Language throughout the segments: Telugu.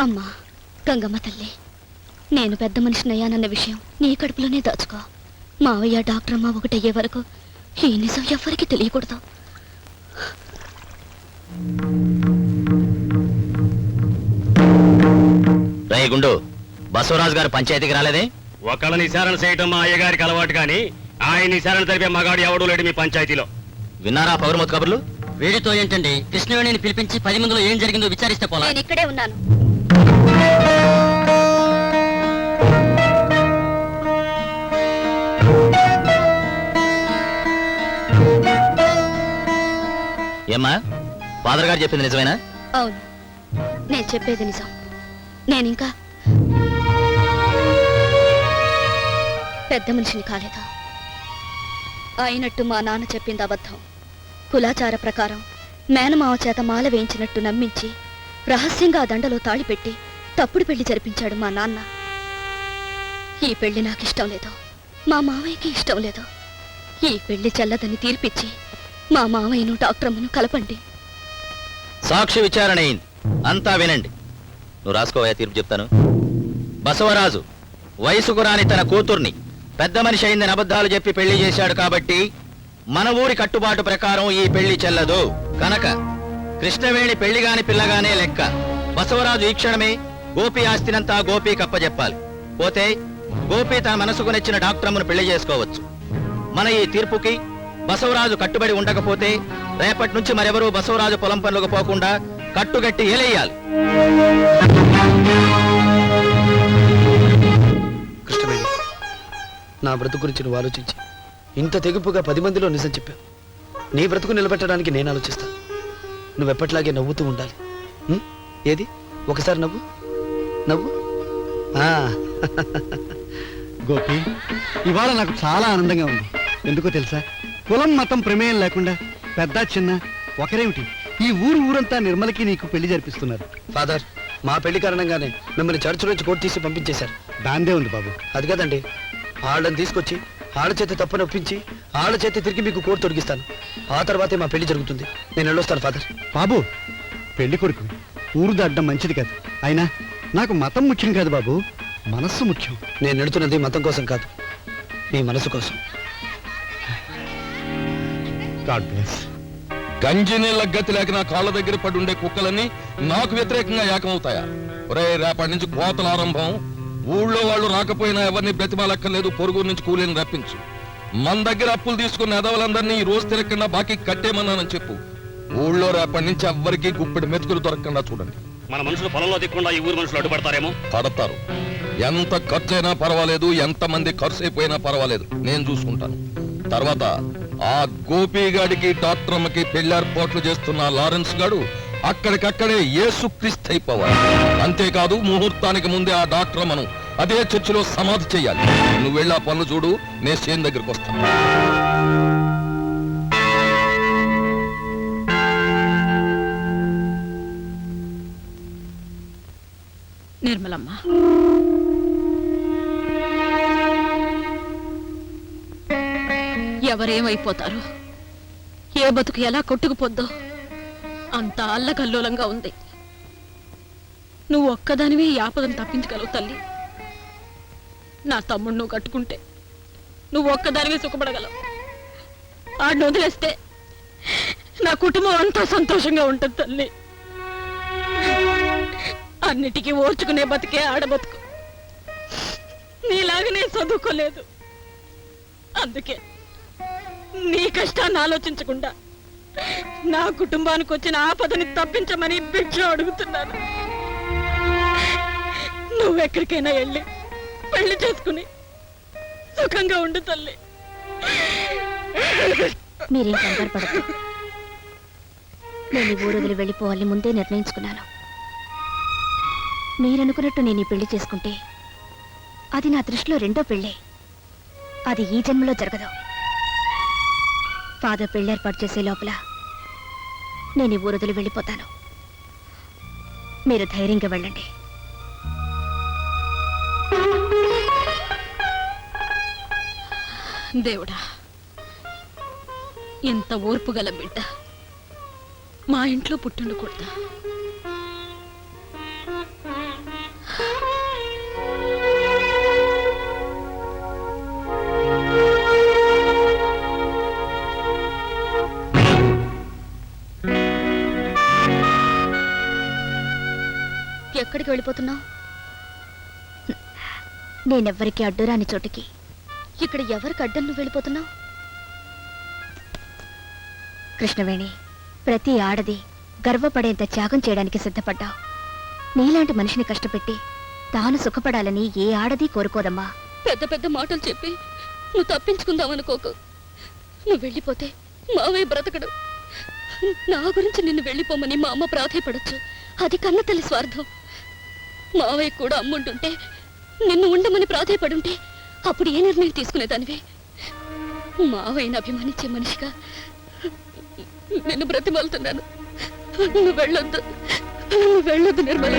అమ్మా గంగమ్మ తల్లి, నేను పెద్ద మనిషినయ్యానన్న విషయం నీ కడుపులోనే దాచుకో. మావయ్య డాక్టర్ అమ్మ ఒకటయ్యే వరకు ఈ నిజం ఎవ్వరికీ తెలియకూడదు. గుండు, బసవరాజు గారు పంచాయతీకి రాలేదే? ఒకళ్ళ నిశారణ చేయటం మా అయ్యగారికి అలవాటు కానీ ఆయన నిశారణ జరిపే మగాడు ఎవడూ లేడు మీ పంచాయతీలో. విన్నారా పౌరమత్ కబుర్లు? వేడితో ఏంటండి, కృష్ణవేణిని పిలిపించి 10 మందిలో ఏం జరిగిందో విచారిస్తే పోలా. నేను ఇక్కడే ఉన్నాను. ఏమ్మా, ఫాదర్ గారు చెప్పింది నిజమేనా? అవును, నేను చెప్పేది నిజం. నేనింకా పెద్ద మనిషిని కాలేదు. అయినట్టు మా నాన్న చెప్పింది అబద్ధం. కులాచార ప్రకారం మేనమావ చేత మాల వేయించినట్టు నమ్మించి రహస్యంగా ఆ దండలో తాళిపెట్టి తప్పుడు పెళ్లి జరిపించాడు మా నాన్న. ఈ పెళ్లి నాకిష్టం లేదు, మా మావయ్యకి ఇష్టం లేదు. ఈ పెళ్లి చెల్లదని తీర్పిచ్చి మా మావయ్యను డాక్టర్ అమ్మను కలపండి. సాక్షి విచారణ అయింది, అంతా వినండి. నువ్వు రాసుకోవా, తీర్పు చెప్తాను. బసవరాజు వయసుకు రాని తన కూతుర్ని పెద్ద మనిషి అయిందని అబద్ధాలు చెప్పి పెళ్లి చేశాడు కాబట్టి మన ఊరి కట్టుబాటు ప్రకారం ఈ పెళ్లి చెల్లదు. కనుక కృష్ణవేణి పెళ్లిగాని పిల్లగానే లెక్క. బసవరాజు ఈ క్షణమే గోపి ఆస్తినంతా గోపి కప్పజెప్పాలి. పోతే గోపి తన మనసుకు నచ్చిన డాక్టర్ అమ్మను పెళ్లి చేసుకోవచ్చు. మన ఈ తీర్పుకి బసవరాజు కట్టుబడి ఉండకపోతే రేపటి నుంచి మరెవరూ బసవరాజు పొలం పనులకు పోకుండా కట్టుగట్టి ఏలేయాలి. కృష్ణవేణి, నా బ్రతుకు గురించి నువ్వు ఆలోచించి ఇంత తెగుపుగా 10 మందిలో నిజం చెప్పావు. నీ బ్రతుకు నిలబెట్టడానికి నేను ఆలోచిస్తాను. నువ్వెప్పట్లాగే నవ్వుతూ ఉండాలి. ఏది, ఒకసారి నవ్వు నవ్వు. గోపి, ఇవాళ నాకు చాలా ఆనందంగా ఉంది. ఎందుకో తెలుసా? కులం మతం ప్రమేయం లేకుండా పెద్ద చిన్న ఒకరేమిటి, ఈ ఊరంతా నిర్మలకి నీకు పెళ్లి జరిపిస్తున్నారు. ఫాదర్, మా పెళ్లి కారణంగానే మిమ్మల్ని చర్చ్ నుంచి కోర్టు తీసి పంపించేశారు. దాందే ఉంది బాబు. అది కదండి, వాళ్ళని తీసుకొచ్చి ఆళ్ళ చేత తప్పు నొప్పించి ఆళ్ళ చేత తిరిగి మీకు కోర్టు తొలగిస్తాను. ఆ తర్వాతే మా పెళ్లి జరుగుతుంది. నేను వెళ్ళొస్తాను ఫాదర్. బాబు, పెళ్లి కొడుకు ఊరు దాటడం మంచిది కాదు. అయినా నాకు మతం ముఖ్యం కాదు బాబు, మనస్సు ముఖ్యం. నేను ఎడుతున్నది మతం కోసం కాదు, నీ మనసు కోసం. God bless. గంజి నీళ్ళ గతి లేక నా కాళ్ళ దగ్గర పడి ఉండే కుక్కలన్నీ నాకు వ్యతిరేకంగా ఏకమవుతాయా? ఒరే, రేపటి నుంచి కోతల ఆరంభం. ఊళ్ళో వాళ్ళు రాకపోయినా ఎవరిని బ్రతిమాలక్కర్లేదు, పొరుగు నుంచి కూలీని రప్పించు. మన దగ్గర అప్పులు తీసుకున్న ఎదవలందరినీ ఈ రోజు తిరగకుండా బాకీ కట్టేమన్నానని చెప్పు. ఊళ్ళో రేపటి నుంచి ఎవ్వరికి గుప్పెడు మెతుకులు దొరకకుండా చూడండి. మన మనుషులు పొలంలో దిక్కుండా ఈ ఊరు మనుషులు అడ్డుపడతారేమో. పడతారు. ఎంత ఖర్చు అయినా పర్వాలేదు, ఎంతమంది ఖర్చు అయిపోయినా పర్వాలేదు, నేను చూసుకుంటాను. తర్వాత ఆ గోపిగాడికి డాక్టర్ అమ్మకి పెళ్లార్పాట్లు చేస్తున్న లారెన్స్ గాడు అక్కడికక్కడే యేసుక్రీస్తు అయిపోవాలి. అంతేకాదు, ముహూర్తానికి ముందే ఆ డాక్టర్ అమ్మను అదే చర్చిలో సమాధి చెయ్యాలి. నువ్వు వెళ్ళి ఆ పనులు చూడు, నేను సేన్ దగ్గరికి వస్తాను. నిర్మలమ్మ, ఎవరేమైపోతారో, ఏ బతుకు ఎలా కొట్టుకుపోద్దో అంత అల్లకల్లోలంగా ఉంది. నువ్వు ఒక్కదానివే ఈ ఆపదను తప్పించగలవు తల్లి. నా తమ్ముడు నువ్వు కట్టుకుంటే నువ్వు ఒక్కదానివే సుఖపడగలవు. ఆడిని వదిలేస్తే నా కుటుంబం అంతా సంతోషంగా ఉంటుంది తల్లి. అన్నిటికీ ఓర్చుకునే బతికే ఆడబతుకు. నీలాగనే చదువుకోలేదు, అందుకే నీ కష్టాన్ని ఆలోచించకుండా నా కుటుంబానికి వచ్చిన ఆపదని తప్పించమని భిక్ష అడుగుతున్నాను. నువ్వెక్కడికైనా వెళ్ళి పెళ్లి చేసుకుని సుఖంగా ఉండు తల్లి. మీరేం కంగారు పడదు. నేను ఊరు వదిలి వెళ్ళిపోవాలని ముందే నిర్ణయించుకున్నాను. మీరనుకున్నట్టు నేను ఈ పెళ్లి చేసుకుంటే అది నా దృష్టిలో రెండో పెళ్ళే. అది ఈ జన్మలో జరగదు. ఫాదర్ పెళ్లి ఏర్పాటు చేసే లోపల నేను ఈ ఊరు వదిలి వెళ్ళిపోతాను. మీరు ధైర్యంగా వెళ్ళండి. దేవుడా, ఎంత ఓర్పు గల బిడ్డ మా ఇంట్లో పుట్టుండకూడదా? ఎక్కడికి వెళ్ళిపోతున్నావు? నేనెవ్వరికి అడ్డురాని చోటికి. ఇక్కడ ఎవరికి అడ్డం నువ్వు వెళ్ళిపోతున్నావు? కృష్ణవేణి, ప్రతి ఆడది గర్వపడేంత త్యాగం చేయడానికి సిద్ధపడ్డావు. నీలాంటి మనిషిని కష్టపెట్టి తాను సుఖపడాలని ఏ ఆడది కోరుకోదమ్మా. పెద్ద పెద్ద మాటలు చెప్పి నువ్వు తప్పించుకుందామనుకోకు. నువ్వు వెళ్ళిపోతే మావయ్య బ్రతకడు. నా గురించి నిన్ను వెళ్ళిపోమని మా అమ్మ ప్రాధేయపడొచ్చు. అది కన్న తల్లి స్వార్థం. మావయ్య కూడా అమ్ముంటుంటే, నిన్ను ఉండమని ప్రాధేయపడుంటే అప్పుడు ఏ నిర్ణయం తీసుకునేదానివి? మావయ్యని అభిమానించే మనిషిగా నిన్ను బ్రతిమాలుతున్నాను. నువ్వు వెళ్ళొద్దు, నువ్వు వెళ్ళొద్దు నిర్మల.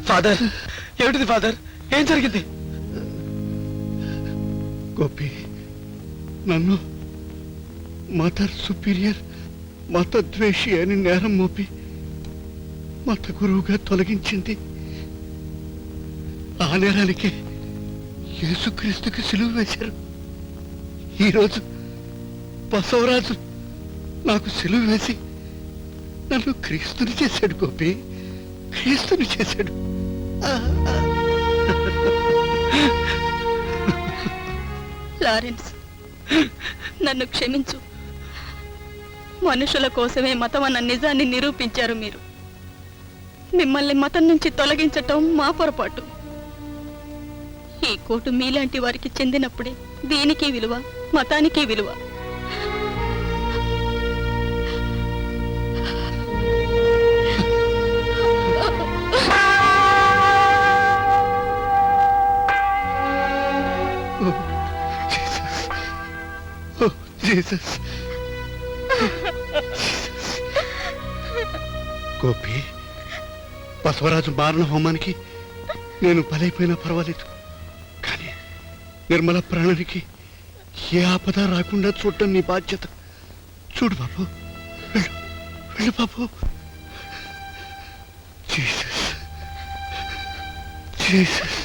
ఫాదర్, ఏమిటిది ఫాదర్? ఏం జరిగింది? గోపి నన్ను మదర్ సుపీరియర్ మతద్వేషి అని నేరం మోపి మత గురువుగా తొలగించింది. ఆ నేరానికి యేసుక్రీస్తుకి సిలువ వేశారు. ఈరోజు బసవరాజు నాకు సిలువ వేసి నన్ను క్రీస్తుని చేశాడు. గోపి, క్రీస్తుని చేశాడు. లారెన్స్, నన్ను క్షమించు. మనుషుల కోసమే మతం అన్న నిజాన్ని నిరూపించారు మీరు. మిమ్మల్ని మతం నుంచి తొలగించటం మా పొరపాటు. ఈ కోటు మీలాంటి వారికి చెందినప్పుడే దీనికి విలువ, మతానికి విలువ. జీసస్. గోపి, బసవరాజు మారణ హోమానికి నేను బలైపోయినా పర్వాలేదు, కానీ నిర్మల ప్రాణానికి ఏ ఆపద రాకుండా చూడటం నీ బాధ్యత. చూడు బాబు, వెళ్ళు, వెళ్ళు బాబు. Jesus, Jesus.